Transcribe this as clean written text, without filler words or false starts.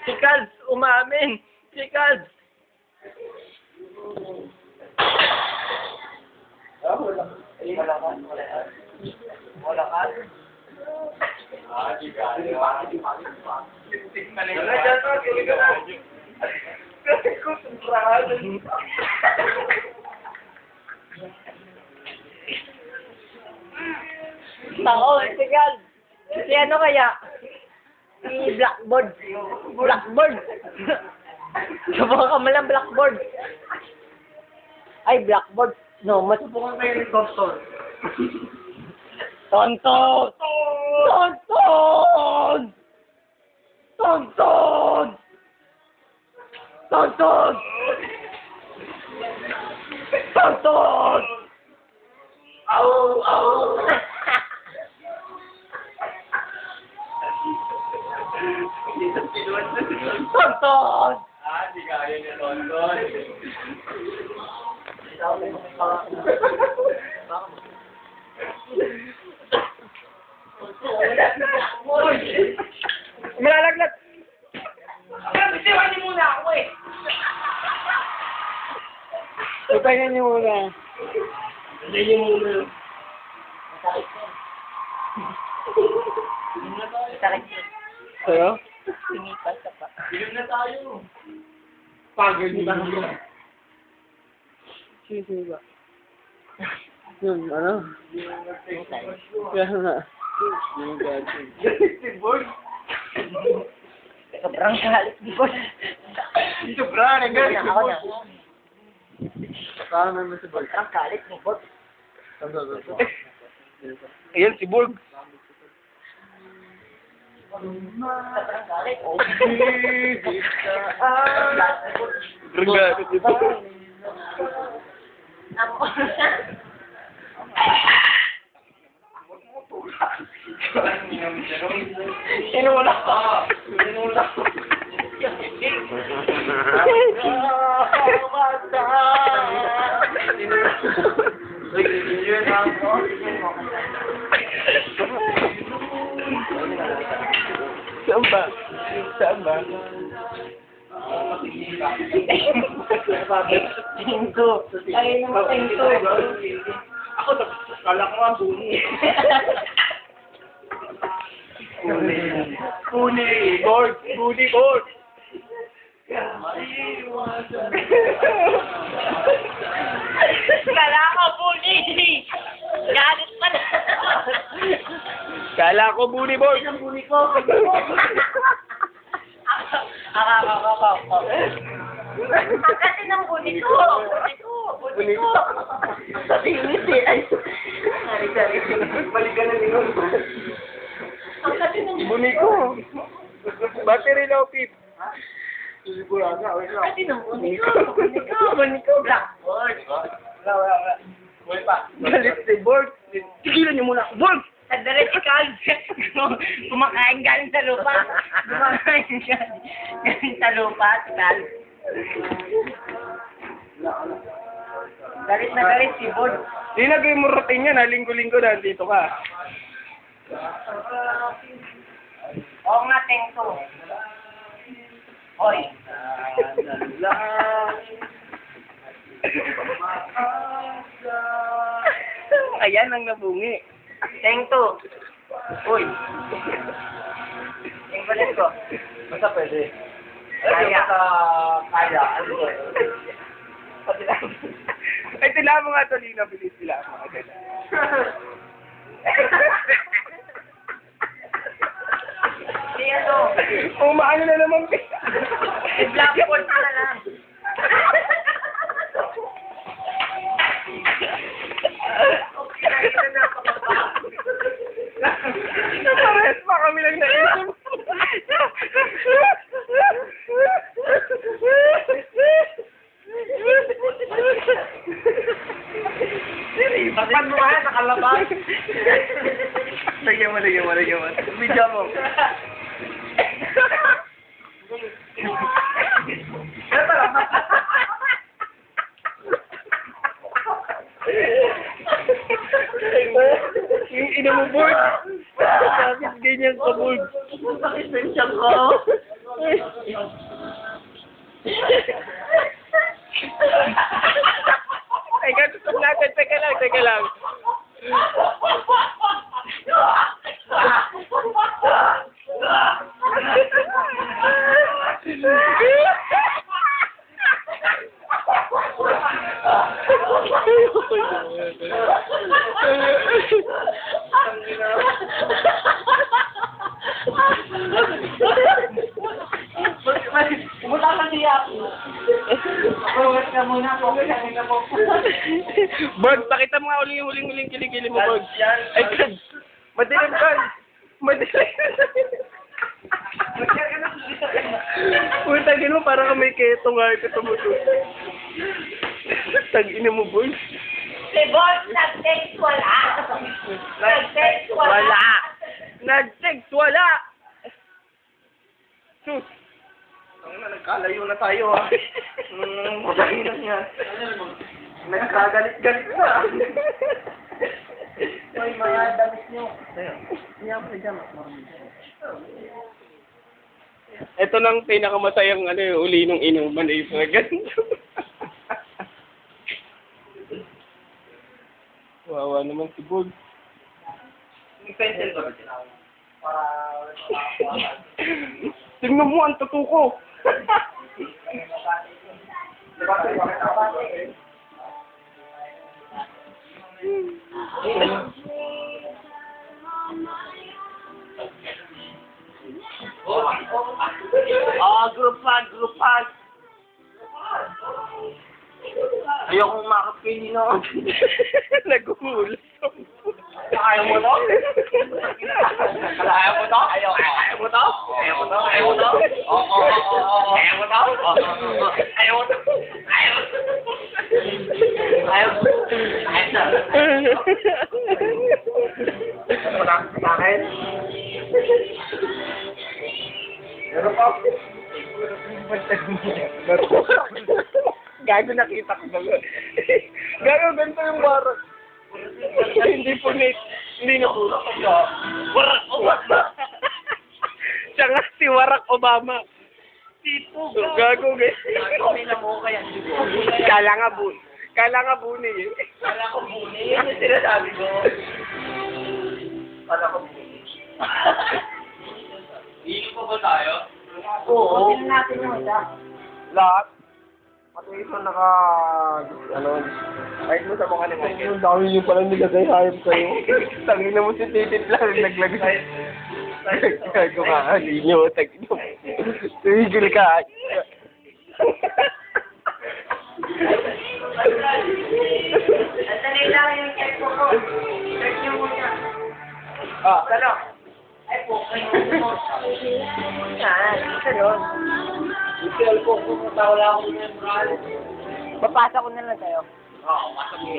Si Cards, umamin. Si Cards. Wala ka? Di ka. Tako, si Cards. Si ano kaya? Si Blackboard. Blackboard. Subukan ka mo lang Blackboard. Ay, Blackboard. No, mas... Subukan kayo ni Tonton. Tonton! Tonton! Tonton! Tonton! Tonton! Au! Au! Tonton! Di kaya ni Tonton. Malalaglag! Bitiwan niyo muna ako eh. Ipahinga niyo muna. Hindi niyo muna. Sa'yo? Sinipas ka pa. Inom na tayo. Pagod niyo ba? Sino ba? Yun, ano? Kaya nga. Si Boy. Sobrang galit ni Boss. Sobrang nagalit si Ako Boy. na. Paano naman si Boy? Sobrang galit ni Boss. Ayan si Borg. Sobrang galit. Sobrang galit si Borg. Sinula ko. Sinula ko. Saan ba? Saan ba? Tingko. Ay, naman tingko. Ako, kala ko nga buni. Buni, board. Buni, board. Kala ko buni. Galit pa na. Kala ko buni, board. Ang buni ko. Ako. Ang kasi ng buni ko. Buni ko. Sa tingin ay. Sorry. Balikan na ninong. Ang kasi ng Buni ko. Battery low, Pip. Sigurado, wait lang. Kasi ng buni ko. Buni ko. Blackboard. Wala. Wait pa. Galit si Borg. Tigilan niyo muna. Borg! Sandali si Carl. Kumakain galing sa lupa. Kumakain galing sa lupa si Carl. Galit na galit si Bod. Nilagay mo routine yan, ha? Linggo-linggo na dito ka. Oo nga, tengso. Hoy. Ayan ang nabungi. Tengso. Uy. Yung balit ko. Basta pwede. Kaya. Kaya. Ay, tila mo nga ito, Lina. Bilis tila mo nga ito. Hindi ano. Umaano na naman. Blackboard na lang. Pares pa kami lang naisip. Bakit mo kaya nakalabas? Lagyan mo. Video mo. Yung ina mo, Borg. Bakit ganyan ka, Borg? Bakit nandiyan ko? Pagawat ka muna po. Bird, pakita mo nga huling kilikili mo, Bird. Ay, Bird. Madilim, Bird. Madilim. Uy, tagin mo, parang may keto nga. Ito mo to. Tagin mo, Bird. Si Boss, nag-text wala. Nag-text wala. Wala. Nag-text, wala. Sus. Nagkalayo na tayo, ha. Madali na niya. Nagkagalit-galit na. May mga damit nyo. Ito nang pinakamasayang uli nung inuman eh. Mga ganito. Wawa naman si Bog. Pencil ba? Tingnan mo, ang tattoo ko. Group hug. Ayoko umakap kayo nino. Nagugulat. Ayaw mo to? Ayaw mo to? Ayaw mo to? Ayaw mo to? Ayaw mo to? Oo. Ayaw mo to? Ayaw mo to? Ayaw mo to? Ayaw sa akin? Meron pa? Gago, nakita ko ba? Gago, ganito yung barak. Hindi po hindi na po. Warak Obama! Siya nga si Barack Obama. Tipo, Gago, guys. Kami na mo kaya. Kala nga buni eh. Kala ko muna. Yan yung sinasabi ko. Kala ko muna. Iinom pa ba tayo? Oo. Iinom natin yung isa. Lahat. Pati isa kahit mo sa mga ni Michael. Ang dami nyo palang nilagay, hayop kayo. Tangin na mo si Titit lang, naglagay. Gago ka, hindi nyo, tagin mo. Tumigil ka. Sandali lang yung check ko. Check nyo muna. Ano? Ay po, kayo mo. Yan, ganun. Ipil ko kung wala akong membral. Papasa ko na lang sa'yo. Oo, pasok mo.